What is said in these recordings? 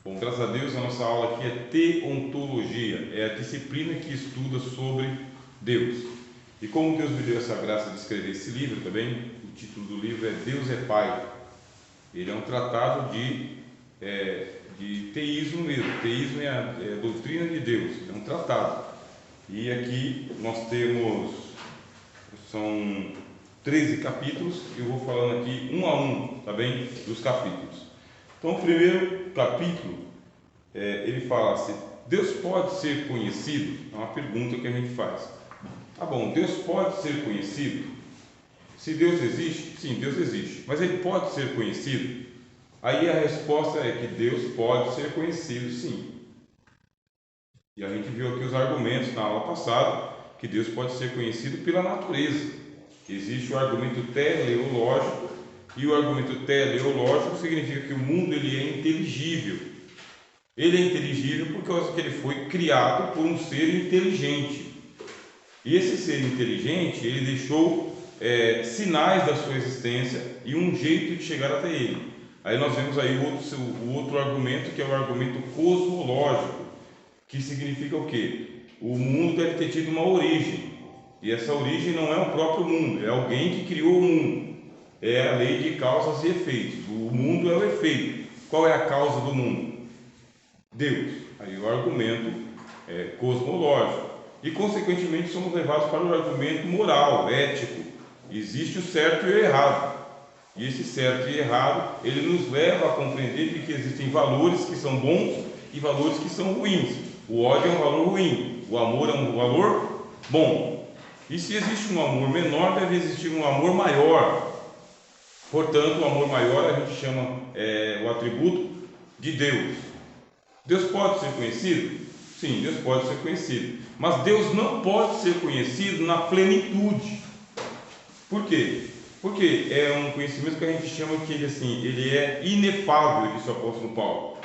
Bom, graças a Deus, a nossa aula aqui é teontologia, é a disciplina que estuda sobre Deus. E como Deus me deu essa graça de escrever esse livro também, o título do livro é Deus é Pai. Ele é um tratado de teísmo mesmo. Teísmo é a doutrina de Deus, é um tratado. E aqui nós temos, são 13 capítulos, eu vou falando aqui um a um, tá bem? Dos capítulos. Então, o primeiro capítulo, ele fala assim: Deus pode ser conhecido? É uma pergunta que a gente faz. Tá bom, Deus pode ser conhecido? Se Deus existe, sim, Deus existe, mas ele pode ser conhecido? Aí a resposta é que Deus pode ser conhecido, sim. E a gente viu aqui os argumentos na aula passada que Deus pode ser conhecido pela natureza. Existe o argumento teleológico, e o argumento teleológico significa que o mundo ele é inteligível. Ele é inteligível por causa que ele foi criado por um ser inteligente. E esse ser inteligente, ele deixou sinais da sua existência e um jeito de chegar até ele. Aí nós vemos aí o outro argumento, que é o argumento cosmológico, que significa o quê? O mundo deve ter tido uma origem, e essa origem não é o próprio mundo, é alguém que criou o mundo. É a lei de causas e efeitos. O mundo é o efeito. Qual é a causa do mundo? Deus. Aí o argumento é cosmológico. E consequentemente somos levados para o argumento moral, ético. Existe o certo e o errado. E esse certo e errado, ele nos leva a compreender que existem valores que são bons e valores que são ruins. O ódio é um valor ruim, o amor é um valor bom. E se existe um amor menor, deve existir um amor maior. Portanto, o amor maior a gente chama o atributo de Deus. Deus pode ser conhecido? Sim, Deus pode ser conhecido. Mas Deus não pode ser conhecido na plenitude. Por quê? Porque é um conhecimento que a gente chama que ele é inefável, disse o apóstolo Paulo.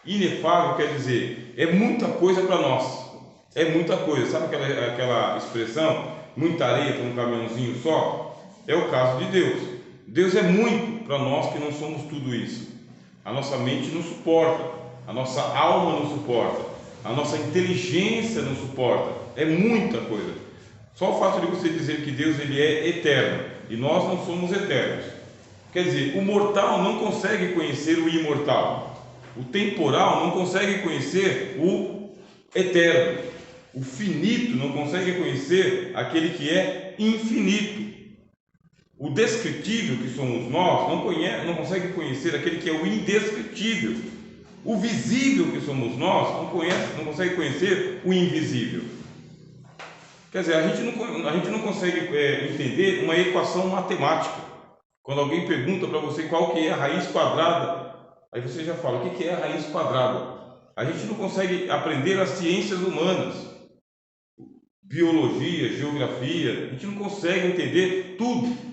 Inefável quer dizer, é muita coisa para nós. É muita coisa. Sabe aquela expressão, muita areia para um caminhãozinho só? É o caso de Deus. Deus é muito para nós que não somos tudo isso. A nossa mente não suporta, a nossa alma não suporta, a nossa inteligência não suporta. É muita coisa. Só o fato de você dizer que Deus ele é eterno e nós não somos eternos. Quer dizer, o mortal não consegue conhecer o imortal. O temporal não consegue conhecer o eterno. O finito não consegue conhecer aquele que é infinito. O descritível, que somos nós, não consegue conhecer aquele que é o indescritível. O visível, que somos nós, não consegue conhecer o invisível. Quer dizer, a gente não consegue entender uma equação matemática. Quando alguém pergunta para você qual que é a raiz quadrada, aí você já fala, o que é a raiz quadrada? A gente não consegue aprender as ciências humanas, biologia, geografia, a gente não consegue entender tudo.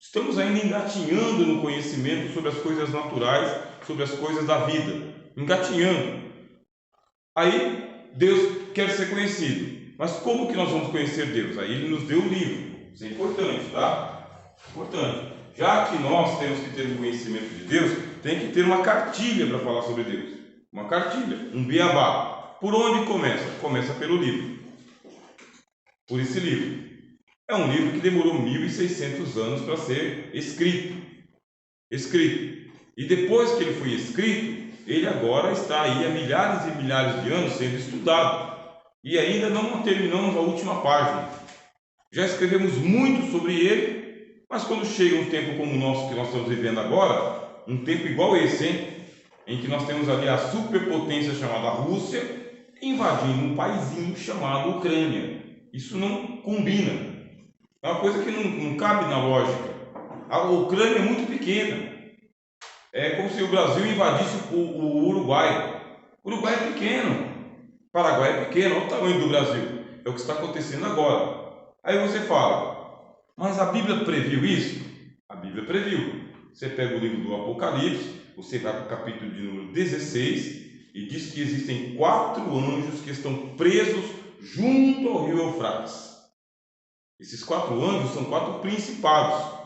Estamos ainda engatinhando no conhecimento sobre as coisas naturais, sobre as coisas da vida, engatinhando. Aí Deus quer ser conhecido, mas como que nós vamos conhecer Deus? Aí Ele nos deu o livro, isso é importante, tá? Importante. Já que nós temos que ter um conhecimento de Deus, tem que ter uma cartilha para falar sobre Deus, uma cartilha, um beabá. Por onde começa? Começa pelo livro, por esse livro. É um livro que demorou 1.600 anos para ser escrito. E depois que ele foi escrito, ele agora está aí há milhares e milhares de anos sendo estudado. E ainda não terminamos a última página. Já escrevemos muito sobre ele, mas quando chega um tempo como o nosso que nós estamos vivendo agora, um tempo igual esse, hein? Em que nós temos ali a superpotência chamada Rússia invadindo um paizinho chamado Ucrânia. Isso não combina. É uma coisa que não cabe na lógica. A Ucrânia é muito pequena. É como se o Brasil invadisse o Uruguai. O Uruguai é pequeno. O Paraguai é pequeno. Olha o tamanho do Brasil. É o que está acontecendo agora. Aí você fala, mas a Bíblia previu isso? A Bíblia previu. Você pega o livro do Apocalipse, você vai para o capítulo de número 16 e diz que existem 4 anjos que estão presos junto ao rio Eufrates. Esses 4 anjos são 4 principados.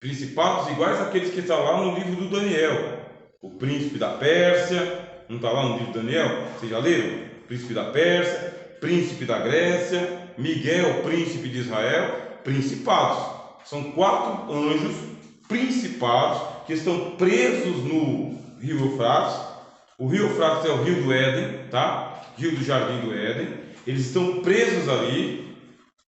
Principados iguais àqueles que estão lá no livro do Daniel. O príncipe da Pérsia, não está lá no livro de Daniel? Vocês já leram? Príncipe da Pérsia, príncipe da Grécia, Miguel, príncipe de Israel, principados. São 4 anjos principados que estão presos no rio Eufrates. O rio Eufrates é o rio do Éden, tá? Rio do Jardim do Éden. Eles estão presos ali,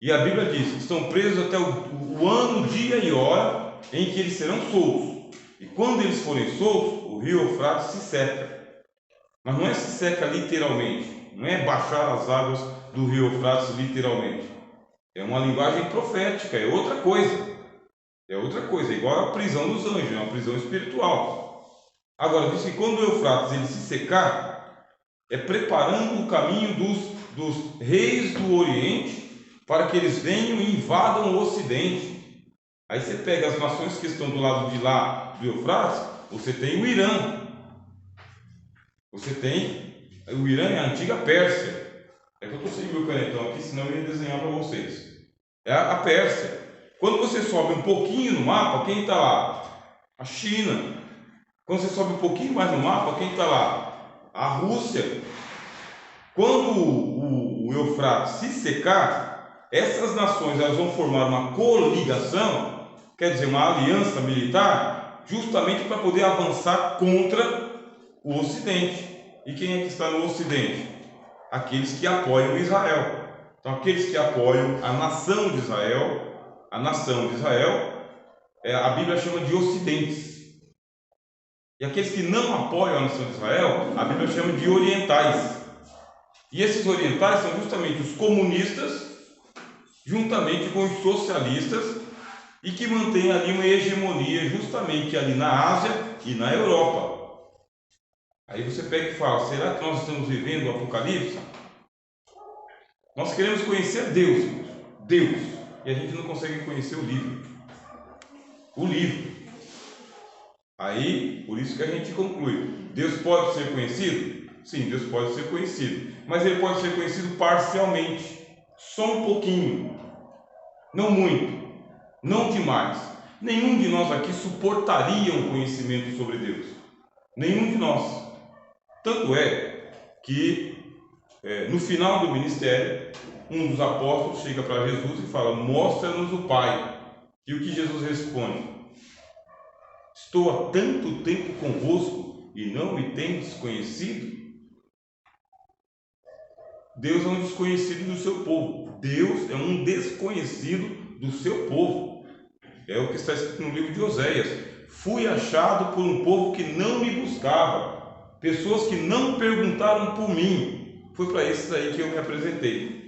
e a Bíblia diz que estão presos até o ano, dia e hora em que eles serão soltos. E quando eles forem soltos, o rio Eufrates se seca. Mas não é se seca literalmente, não é baixar as águas do rio Eufrates literalmente. É uma linguagem profética, é outra coisa. É outra coisa, é igual a prisão dos anjos, é uma prisão espiritual. Agora, diz que quando o Eufrates ele se secar, é preparando o caminho dos reis do Oriente para que eles venham e invadam o Ocidente. Aí você pega as nações que estão do lado de lá do Eufrates, você tem o Irã. Você tem o Irã é a antiga Pérsia. É que eu estou sem meu canetão aqui, senão eu ia desenhar para vocês. É a Pérsia. Quando você sobe um pouquinho no mapa, quem está lá? A China. Quando você sobe um pouquinho mais no mapa, quem está lá? A Rússia. Quando o Eufrates se secar, essas nações elas vão formar uma coligação, quer dizer, uma aliança militar, justamente para poder avançar contra o Ocidente. E quem é que está no Ocidente? Aqueles que apoiam Israel. Então, aqueles que apoiam a nação de Israel, a Bíblia chama de ocidentes. E aqueles que não apoiam a nação de Israel, a Bíblia chama de orientais. E esses orientais são justamente os comunistas, juntamente com os socialistas, e que mantêm ali uma hegemonia justamente ali na Ásia e na Europa. Aí você pega e fala, será que nós estamos vivendo o Apocalipse? Nós queremos conhecer Deus, e a gente não consegue conhecer o livro. Aí, por isso que a gente conclui, Deus pode ser conhecido? Sim, Deus pode ser conhecido, mas ele pode ser conhecido parcialmente, só um pouquinho, não muito, não demais. Nenhum de nós aqui suportaria um conhecimento sobre Deus, nenhum de nós. Tanto é que no final do ministério, um dos apóstolos chega para Jesus e fala, mostra-nos o Pai. E o que Jesus responde? Estou há tanto tempo convosco e não me tendes conhecido? Deus é um desconhecido do seu povo. Deus é um desconhecido do seu povo. É o que está escrito no livro de Oséias. Fui achado por um povo que não me buscava, pessoas que não perguntaram por mim. Foi para esses aí que eu me apresentei.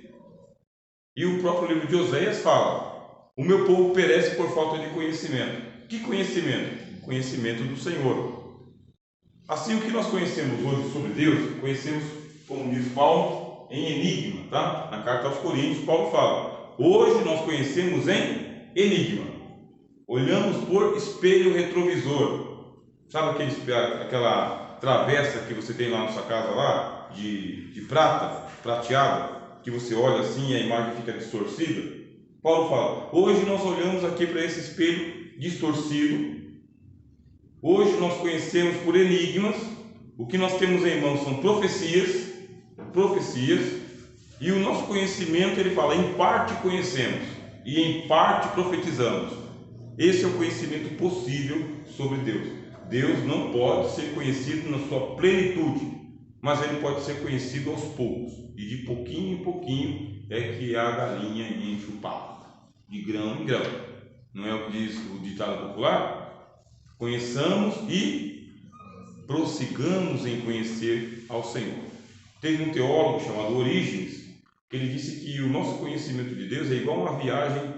E o próprio livro de Oséias fala, o meu povo perece por falta de conhecimento. Que conhecimento? Conhecimento do Senhor. Assim, o que nós conhecemos hoje sobre Deus, conhecemos, como diz Paulo, em enigma, tá? Na carta aos Coríntios, Paulo fala, hoje nós conhecemos em enigma, olhamos por espelho retrovisor. Sabe aquela travessa que você tem lá na sua casa, lá, de prata, prateada, que você olha assim e a imagem fica distorcida? Paulo fala, hoje nós olhamos aqui para esse espelho distorcido. Hoje nós conhecemos por enigmas, o que nós temos em mãos são profecias, e o nosso conhecimento, ele fala, em parte conhecemos e em parte profetizamos. Esse é o conhecimento possível sobre Deus. Deus não pode ser conhecido na sua plenitude, mas ele pode ser conhecido aos poucos, e de pouquinho em pouquinho é que a galinha enche o papo, de grão em grão. Não é o que diz o ditado popular? Conheçamos e prossigamos em conhecer ao Senhor. Teve um teólogo chamado Orígenes, que ele disse que o nosso conhecimento de Deus é igual uma viagem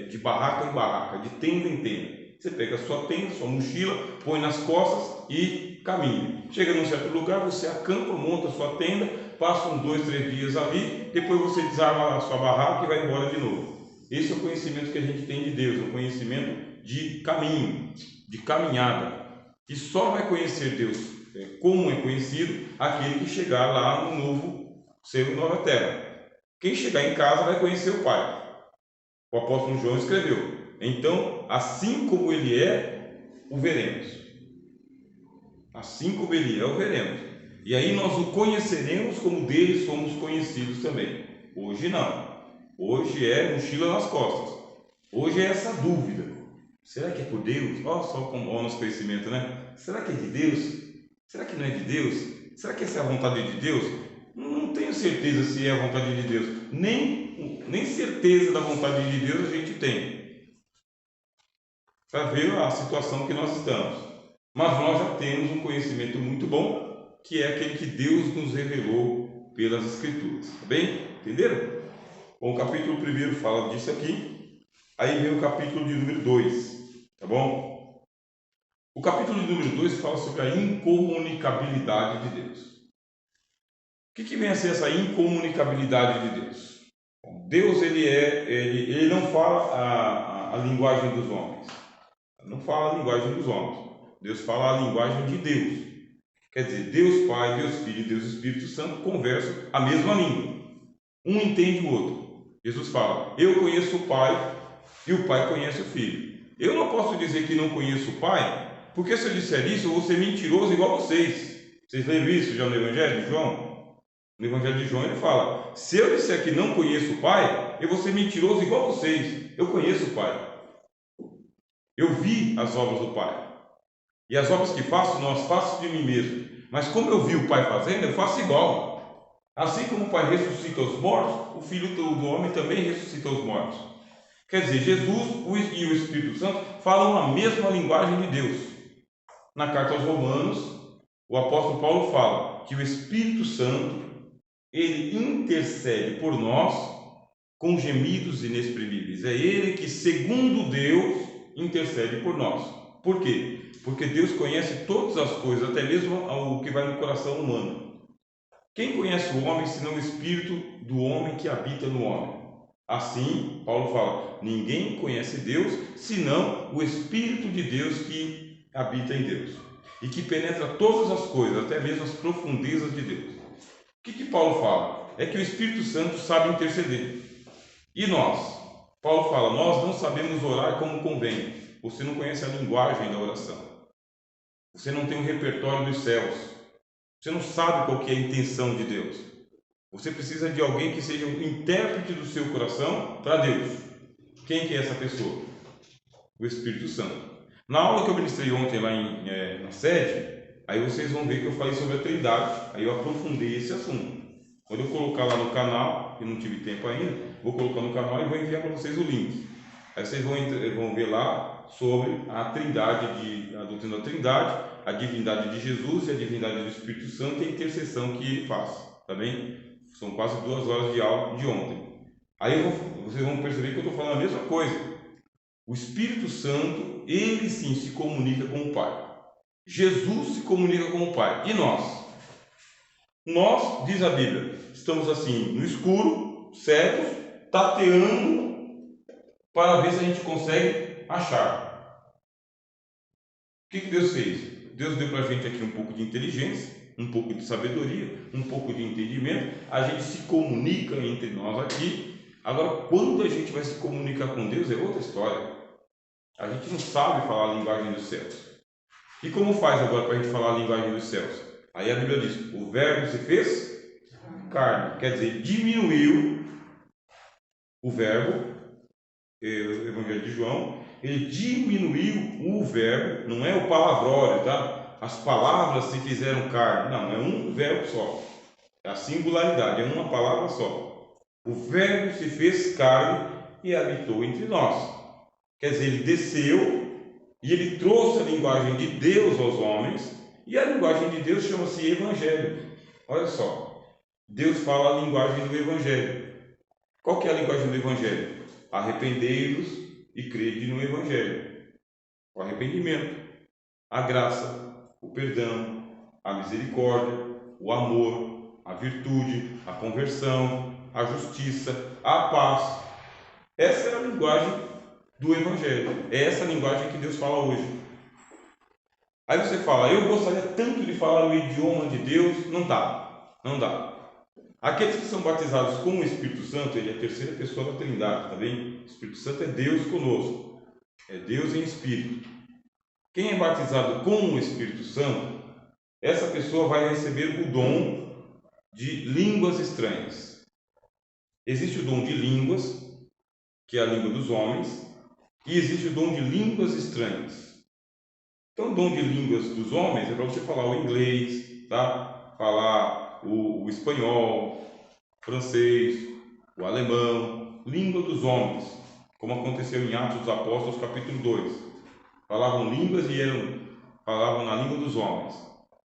de barraca em barraca, de tenda em tenda. Você pega a sua tenda, sua mochila, põe nas costas e caminha. Chega num certo lugar, você acampa, monta a sua tenda, passa uns 2, 3 dias ali, depois você desarma a sua barraca e vai embora de novo. Esse é o conhecimento que a gente tem de Deus, o conhecimento de caminho, de caminhada. E só vai conhecer Deus como é conhecido aquele que chegar lá no novo céu e nova terra. Quem chegar em casa vai conhecer o Pai. O apóstolo João escreveu, então, assim como ele é, o veremos. assim como Ele é, o veremos. E aí nós o conheceremos como dele somos conhecidos também. Hoje não. Hoje é mochila nas costas. Hoje é essa dúvida. Será que é por Deus? Olha só como o nosso conhecimento, né? Será que é de Deus? Será que não é de Deus? Será que essa é a vontade de Deus? Não tenho certeza se é a vontade de Deus. Nem certeza da vontade de Deus a gente tem. Para ver a situação que nós estamos. Mas nós já temos um conhecimento muito bom, que é aquele que Deus nos revelou pelas Escrituras. Tá bem? Entenderam? Bom, o capítulo 1 fala disso aqui. Aí vem o capítulo de número 2. Tá bom? O capítulo de número 2 fala sobre a incomunicabilidade de Deus. O que vem a ser essa incomunicabilidade de Deus? Bom, Deus ele não fala a linguagem dos homens. Não fala a linguagem dos homens. Deus fala a linguagem de Deus. Quer dizer, Deus Pai, Deus Filho e Deus Espírito Santo conversam a mesma língua. Um entende o outro. Jesus fala, eu conheço o Pai e o Pai conhece o Filho. Eu não posso dizer que não conheço o Pai, porque se eu disser isso, eu vou ser mentiroso igual vocês. Vocês leram isso já no Evangelho de João? No Evangelho de João ele fala, se eu disser que não conheço o Pai, eu vou ser mentiroso igual vocês. Eu conheço o Pai. Eu vi as obras do Pai. E as obras que faço, não as faço de mim mesmo. Mas como eu vi o Pai fazendo, eu faço igual. Assim como o Pai ressuscita os mortos, o Filho do Homem também ressuscita os mortos. Quer dizer, Jesus e o Espírito Santo falam a mesma linguagem de Deus. Na carta aos Romanos, o apóstolo Paulo fala que o Espírito Santo, ele intercede por nós com gemidos inexprimíveis. É ele que, segundo Deus, intercede por nós. Por quê? Porque Deus conhece todas as coisas, até mesmo o que vai no coração humano. Quem conhece o homem, senão o espírito do homem que habita no homem? Assim, Paulo fala, ninguém conhece Deus, senão o Espírito de Deus que habita em Deus. E que penetra todas as coisas, até mesmo as profundezas de Deus. O que Paulo fala? É que o Espírito Santo sabe interceder. E nós? Paulo fala, nós não sabemos orar como convém. Você não conhece a linguagem da oração. Você não tem um repertório dos céus. Você não sabe qual que é a intenção de Deus. Você precisa de alguém que seja o intérprete do seu coração para Deus. Quem que é essa pessoa? O Espírito Santo. Na aula que eu ministrei ontem lá na sede, aí vocês vão ver que eu falei sobre a Trindade. Aí eu aprofundei esse assunto. Quando eu colocar lá no canal, que não tive tempo ainda, vou colocar no canal e vou enviar para vocês o link. Aí vocês vão ver lá sobre a Trindade, a doutrina da Trindade, a divindade de Jesus e a divindade do Espírito Santo e a intercessão que ele faz. Tá bem? São quase 2 horas de aula de ontem. Aí vocês vão perceber que eu estou falando a mesma coisa. O Espírito Santo, ele sim se comunica com o Pai. Jesus se comunica com o Pai. E nós? Nós, diz a Bíblia, estamos assim no escuro, cegos, tateando para ver se a gente consegue achar. O que Deus fez? Deus deu para a gente aqui um pouco de inteligência, um pouco de sabedoria, um pouco de entendimento. A gente se comunica entre nós aqui. Agora, quando a gente vai se comunicar com Deus, é outra história. A gente não sabe falar a linguagem dos céus. E como faz agora para a gente falar a linguagem dos céus? Aí a Bíblia diz, o verbo se fez carne. Quer dizer, diminuiu o verbo, o Evangelho de João, ele diminuiu o verbo, não é o palavrório, tá? As palavras se fizeram carne. Não, é um verbo só. É a singularidade, é uma palavra só. O verbo se fez carne e habitou entre nós. Quer dizer, ele desceu e ele trouxe a linguagem de Deus aos homens, e a linguagem de Deus chama-se Evangelho. Olha só, Deus fala a linguagem do Evangelho. Qual que é a linguagem do Evangelho? Arrependei-vos e crede no Evangelho. O arrependimento, a graça, o perdão, a misericórdia, o amor, a virtude, a conversão, a justiça, a paz. Essa é a linguagem do Evangelho. É essa a linguagem que Deus fala hoje. Aí você fala, eu gostaria tanto de falar o idioma de Deus. Não dá, não dá. Aqueles que são batizados com o Espírito Santo, ele é a terceira pessoa da Trindade, tá bem? O Espírito Santo é Deus conosco, é Deus em Espírito. Quem é batizado com o Espírito Santo, essa pessoa vai receber o dom de línguas estranhas. Existe o dom de línguas, que é a língua dos homens, e existe o dom de línguas estranhas. Então, o dom de línguas dos homens é para você falar o inglês, tá? Falar o espanhol, o francês, o alemão, língua dos homens, como aconteceu em Atos dos Apóstolos, capítulo 2. Falavam línguas e falavam na língua dos homens.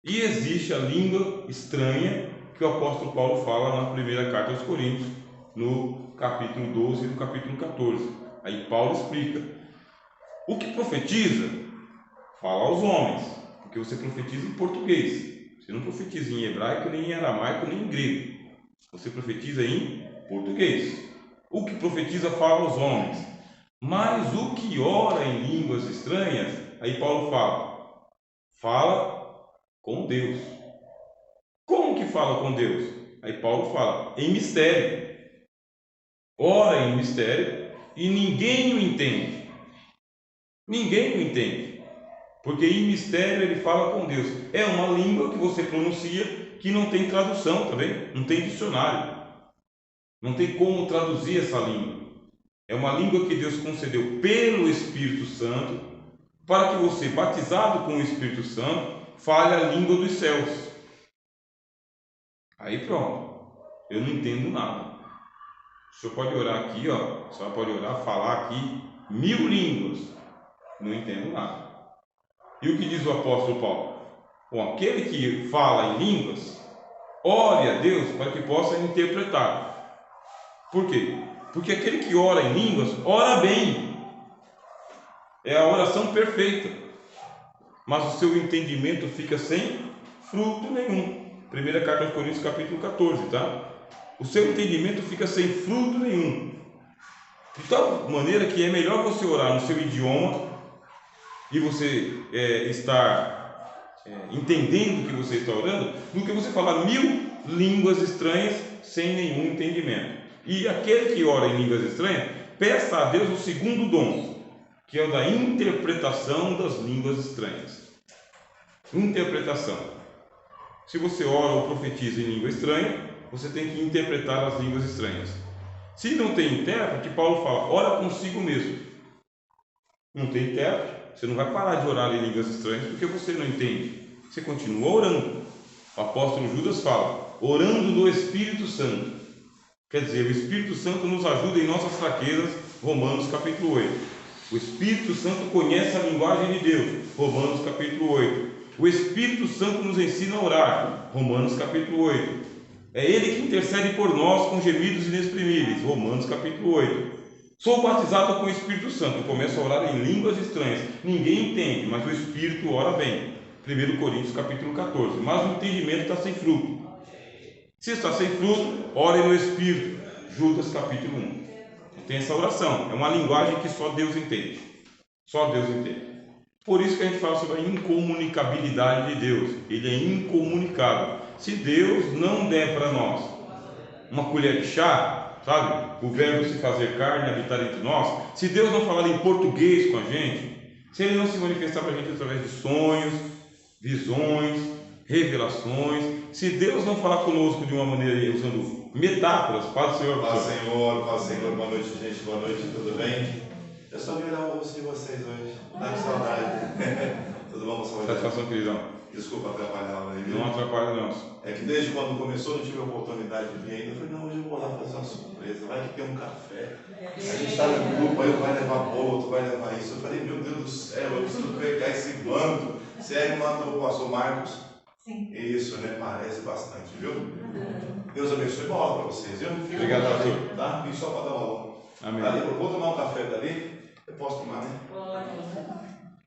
E existe a língua estranha que o apóstolo Paulo fala na primeira carta aos Coríntios, no capítulo 12 e no capítulo 14. Aí Paulo explica. O que profetiza, fala aos homens, porque você profetiza em português. Você não profetiza em hebraico, nem em aramaico, nem em grego. Você profetiza em português. O que profetiza, fala aos homens. Mas o que ora em línguas estranhas, aí Paulo fala com Deus. Como que fala com Deus? Aí Paulo fala, em mistério. Ora em mistério e ninguém o entende. Ninguém o entende. Porque em mistério ele fala com Deus. É uma língua que você pronuncia que não tem tradução também, não tem dicionário. Não tem como traduzir essa língua. É uma língua que Deus concedeu pelo Espírito Santo para que você, batizado com o Espírito Santo, fale a língua dos céus. Aí pronto, eu não entendo nada. O senhor pode orar aqui, ó, a senhora pode orar, falar aqui 1000 línguas. Não entendo nada. E o que diz o apóstolo Paulo? Bom, aquele que fala em línguas, ore a Deus para que possa interpretar. Por quê? Porque aquele que ora em línguas, ora bem. É a oração perfeita. Mas o seu entendimento fica sem fruto nenhum. Primeira carta aos Coríntios, capítulo 14, tá? O seu entendimento fica sem fruto nenhum. De tal maneira que é melhor você orar no seu idioma e você estar entendendo o que você está orando, do que você falar 1000 línguas estranhas sem nenhum entendimento. E aquele que ora em línguas estranhas, peça a Deus o segundo dom, que é o da interpretação das línguas estranhas. Interpretação. Se você ora ou profetiza em língua estranha, você tem que interpretar as línguas estranhas. Se não tem intérprete, Paulo fala, ora consigo mesmo. Não tem intérprete, você não vai parar de orar em línguas estranhas porque você não entende. Você continua orando. O apóstolo Judas fala, orando no Espírito Santo. Quer dizer, o Espírito Santo nos ajuda em nossas fraquezas, Romanos capítulo 8. O Espírito Santo conhece a linguagem de Deus, Romanos capítulo 8. O Espírito Santo nos ensina a orar, Romanos capítulo 8. É Ele que intercede por nós com gemidos inexprimíveis, Romanos capítulo 8. Sou batizado com o Espírito Santo, eu começo a orar em línguas estranhas. Ninguém entende, mas o Espírito ora bem. 1 Coríntios capítulo 14. Mas o entendimento está sem fruto. Se está sem fruto, ore no Espírito. Judas capítulo 1. Tem essa oração. É uma linguagem que só Deus entende. Só Deus entende. Por isso que a gente fala sobre a incomunicabilidade de Deus. Ele é incomunicável. Se Deus não der para nós uma colher de chá, sabe? O verbo se fazer carne e habitar entre nós. Se Deus não falar em português com a gente, se Ele não se manifestar para a gente através de sonhos, visões, revelações, se Deus não falar conosco de uma maneira usando metáforas, paz do Senhor. Paz Senhor, paz Senhor, boa noite gente, boa noite, tudo bem? Eu só vim olhar o rosto de vocês hoje, dá de saudade. Tudo bom, pastor? Satisfação, queridão. Desculpa atrapalhar aí. Não atrapalha não. É que desde quando começou não tive a oportunidade de vir ainda. Eu falei, não, hoje eu vou lá fazer uma surpresa, vai que tem um café. A gente está no grupo, aí eu vai levar bolo, tu vai levar isso. Eu falei, meu Deus do céu, eu preciso pegar esse bando. Sério, mandou o pastor Marcos? Sim. Isso, né? Parece bastante, viu? Deus abençoe, boa aula para vocês, viu? Obrigado, pastor. Tá? Vim só para dar uma aula. Amém. Ali, eu vou tomar um café dali, eu posso tomar, né?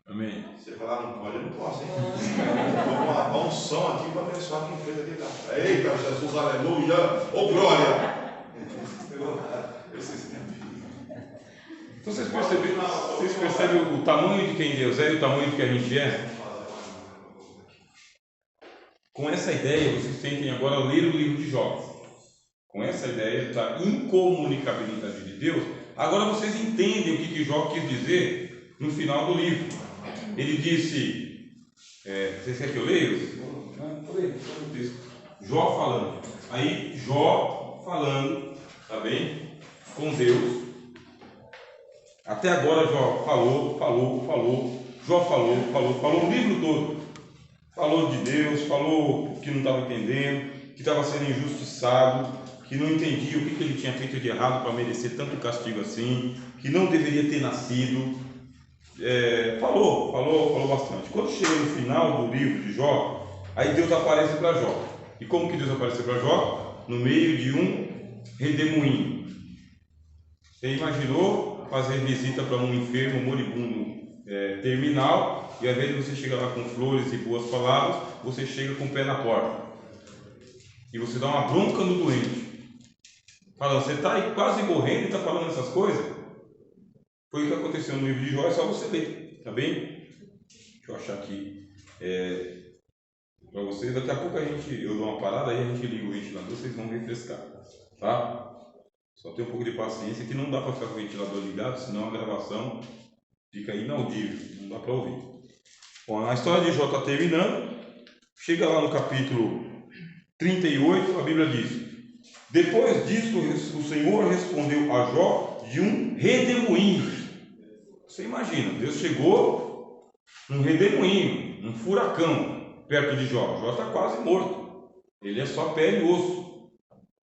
Amém. Você falar não pode, eu não posso, hein? Vou colocar um som aqui para abençoar quem fez aquele café. Eita, Jesus, aleluia! Ô, glória! Então vocês percebem o tamanho de quem Deus é e o tamanho de quem a gente é? Com essa ideia, vocês tentem agora ler o livro de Jó. Com essa ideia da incomunicabilidade de Deus, agora vocês entendem o que Jó quis dizer no final do livro. Ele disse: Vocês querem que eu leia? Não, leia o texto. Jó falando. Aí, Jó falando, tá bem? Com Deus. Até agora, Jó falou. Jó falou o livro todo. Falou de Deus, falou que não estava entendendo, que estava sendo injustiçado, que não entendia o que ele tinha feito de errado para merecer tanto castigo assim, que não deveria ter nascido. Falou bastante. Quando chega no final do livro de Jó, aí Deus aparece para Jó. E como que Deus apareceu para Jó? No meio de um redemoinho. Você imaginou fazer visita para um enfermo moribundo terminal, e ao invés de você chegar lá com flores e boas palavras, você chega com o pé na porta e você dá uma bronca no doente, falando: você está aí quase morrendo e está falando essas coisas? Foi o que aconteceu no livro de Jó, é só você ler, tá bem? Deixa eu achar aqui para vocês. Daqui a pouco eu dou uma parada aí, a gente liga o ventilador, vocês vão refrescar, tá? Só tem um pouco de paciência, que não dá para ficar com o ventilador ligado, senão a gravação fica inaudível, não dá para ouvir. Bom, a história de Jó está terminando. Chega lá no capítulo 38, a Bíblia diz: depois disso o Senhor respondeu a Jó de um redemoinho. Você imagina, Deus chegou num redemoinho, um furacão perto de Jó. Jó está quase morto, ele é só pele e osso.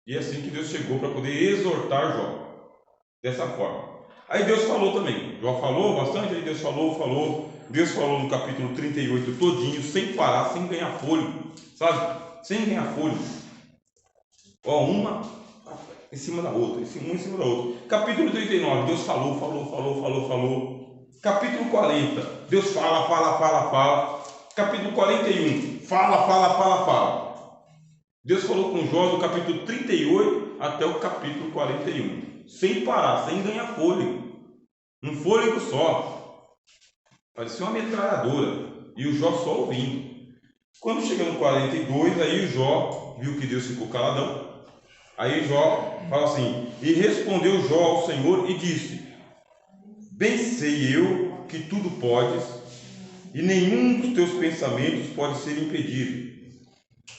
E é assim que Deus chegou para poder exortar Jó, dessa forma. Aí Deus falou também. Jó falou bastante, aí Deus falou. Deus falou no capítulo 38 todinho, sem parar, sem ganhar fôlego, sabe? Sem ganhar fôlego. Uma em cima da outra, uma em cima da outra. Capítulo 39, Deus falou. Capítulo 40, Deus fala. Capítulo 41, fala. Deus falou com Jó do capítulo 38 até o capítulo 41, sem parar, sem ganhar fôlego, um fôlego só, parecia uma metralhadora, e o Jó só ouvindo. Quando chega no 42, aí o Jó viu que Deus ficou caladão. Aí Jó fala assim: e respondeu Jó ao Senhor e disse: bem sei eu que tudo podes, e nenhum dos teus pensamentos pode ser impedido.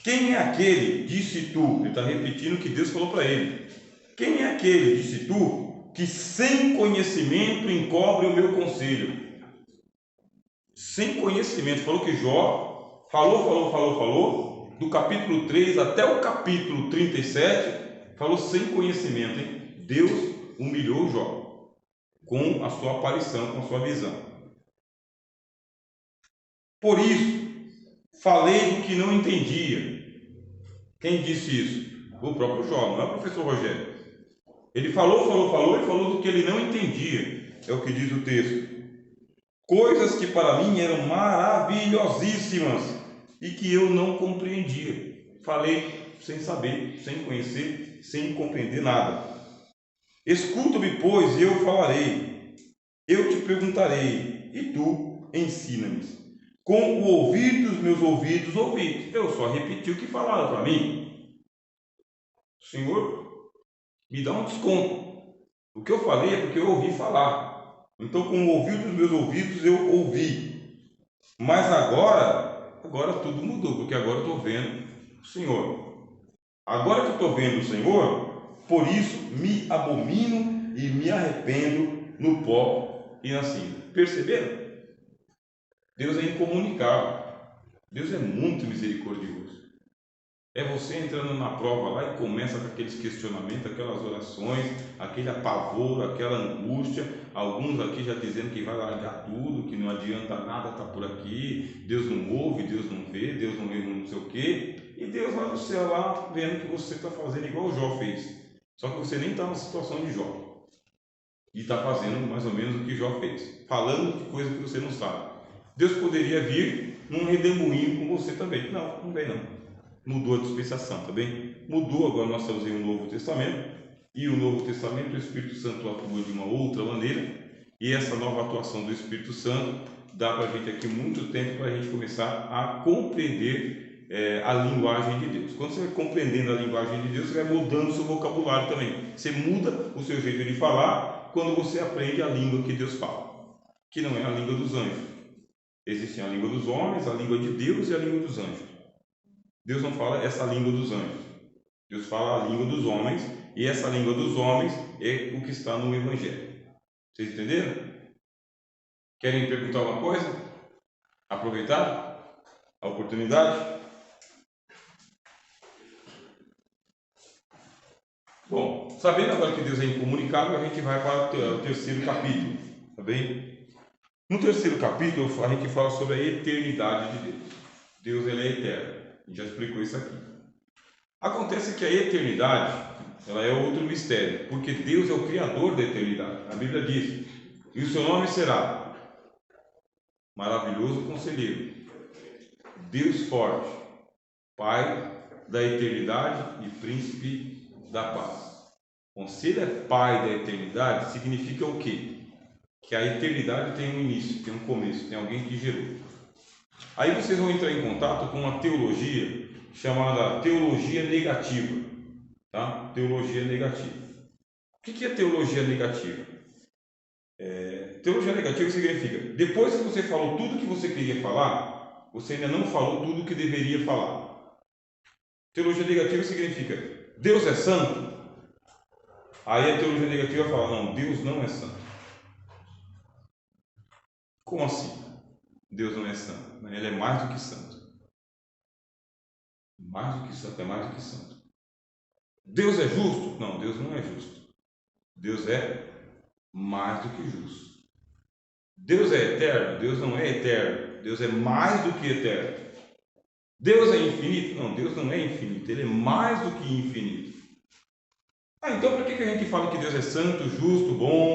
Quem é aquele, disse tu? Ele está repetindo o que Deus falou para ele. Quem é aquele, disse tu, que sem conhecimento encobre o meu conselho? Sem conhecimento. Falou que Jó falou, do capítulo 3 até o capítulo 37, falou sem conhecimento, hein? Deus humilhou Jó com a sua aparição, com a sua visão. Por isso, falei do que não entendia. Quem disse isso? O próprio Jó, não é o professor Rogério. Ele falou do que ele não entendia. É o que diz o texto. Coisas que para mim eram maravilhosíssimas e que eu não compreendia. Falei sem saber, sem conhecer, sem compreender nada. Escuta-me, pois, e eu falarei. Eu te perguntarei, e tu ensina-me. Com o ouvir dos meus ouvidos ouvi. Eu só repeti o que falaram para mim. Senhor, me dá um desconto. O que eu falei é porque eu ouvi falar. Então, com o ouvir dos meus ouvidos eu ouvi. Mas agora tudo mudou, porque agora eu estou vendo o Senhor. Agora que eu estou vendo o Senhor, por isso me abomino e me arrependo no pó e na cinza. Perceberam? Deus é incomunicável. Deus é muito misericordioso. É você entrando na prova lá e começa com aqueles questionamentos, aquelas orações, aquele apavoro, aquela angústia. Alguns aqui já dizendo que vai largar tudo, que não adianta nada, está por aqui. Deus não ouve, Deus não vê, Deus não vê não sei o quê. E Deus lá no céu, lá vendo que você está fazendo igual o Jó fez. Só que você nem está na situação de Jó. E está fazendo mais ou menos o que Jó fez. Falando de coisa que você não sabe. Deus poderia vir num redemoinho com você também. Não vem não. Mudou a dispensação, tá bem? Mudou, agora nós estamos em um Novo Testamento. E o Novo Testamento, o Espírito Santo atua de uma outra maneira. E essa nova atuação do Espírito Santo dá para a gente aqui muito tempo para a gente começar a compreender a linguagem de Deus. Quando você vai compreendendo a linguagem de Deus, você vai mudando o seu vocabulário também. Você muda o seu jeito de falar quando você aprende a língua que Deus fala, que não é a língua dos anjos. Existe a língua dos homens, a língua de Deus e a língua dos anjos. Deus não fala essa língua dos anjos. Deus fala a língua dos homens, e essa língua dos homens é o que está no Evangelho. Vocês entenderam? Querem perguntar alguma coisa? Aproveitar a oportunidade? Bom, sabendo agora que Deus é incomunicável, a gente vai para o terceiro capítulo, tá bem? No terceiro capítulo, a gente fala sobre a eternidade de Deus. Deus, ele é eterno. A gente já explicou isso aqui. Acontece que a eternidade, ela é outro mistério, porque Deus é o Criador da eternidade. A Bíblia diz: e o seu nome será Maravilhoso Conselheiro, Deus Forte, Pai da eternidade e Príncipe da paz. Bom, se ele é Pai da eternidade, significa o quê? Que a eternidade tem um início, tem um começo, tem alguém que gerou. Aí vocês vão entrar em contato com uma teologia chamada teologia negativa, tá? Teologia negativa. O que é teologia negativa? Teologia negativa significa, depois que você falou tudo que você queria falar, você ainda não falou tudo que deveria falar. Teologia negativa significa, Deus é santo? Aí a teologia negativa fala, não, Deus não é santo. Como assim? Deus não é santo? Ele é mais do que santo. Mais do que santo, é mais do que santo. Deus é justo? Não, Deus não é justo. Deus é mais do que justo. Deus é eterno? Deus não é eterno. Deus é mais do que eterno. Deus é infinito? Não, Deus não é infinito. Ele é mais do que infinito. Então por que a gente fala que Deus é santo, justo, bom?